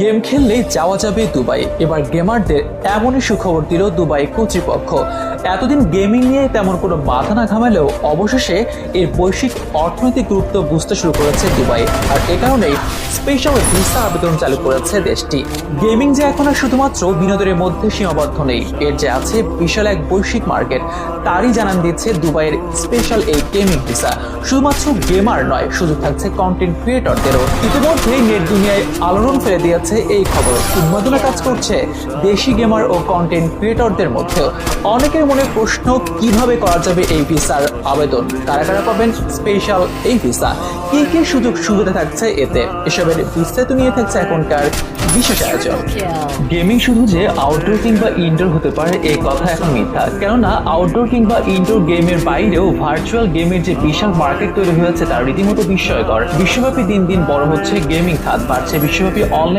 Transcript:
Game খেললেই যাওয়া যাবে Dubai. এবার গেমারদের এমনই সুখবর দিল দুবাই কর্তৃপক্ষ। এতদিন গেমিং নিয়ে তেমন কোনো মাথা না ঘামালেও অবশেষে এর বৈশ্বিক অর্থনৈতিক গুরুত্ব বুঝতে শুরু করেছে দুবাই। আর এ কারণেই স্পেশাল ভিসা আবেদন চালু করেছে দেশটি। গেমিং যে এখন আর শুধুমাত্র বিনোদনের মধ্যে সীমাবদ্ধ নেই, এর যে আছে বিশাল এক বৈশ্বিক মার্কেট, তারই জানান দিচ্ছে দুবাইয়ের স্পেশাল এই গেমিং ভিসা। শুধুমাত্র গেমার নয়, সুযোগ থাকছে কন্টেন্ট ক্রিয়েটরদেরও। ইতিমধ্যেই নেট দুনিয়ায় আলোড়ন ফেলে দিয়েছে এই খবর। উন্মাদনা কাজ করছে দেশি গেমার ও কন্টেন্ট ক্রিয়েটরদের মধ্যেও। অনেকের মনে প্রশ্ন, কিভাবে করা যাবে এই ভিসার আবেদন, কারা কারা পাবেন স্পেশাল এই ভিসা, কি কি সুযোগ সুবিধা থাকছে এতে, এসবের বিস্তারিত নিয়ে থাকছে এখনকার বিশেষ আয়োজন। গেমিং শুধু যে আউটডোর কিংবা ইনডোর হতে পারে এই কথা এখন মিথ্যা, কেননা আউটডোর কিংবা ইনডোর গেমের বাইরেও ভার্চুয়াল গেমের যে বিশাল মার্কেট তৈরি হয়েছে তা রীতিমতো বিস্ময়কর। বিশ্বব্যাপী দিন দিন বড় হচ্ছে গেমিং খাত, বাড়ছে বিশ্বব্যাপী অনলাইন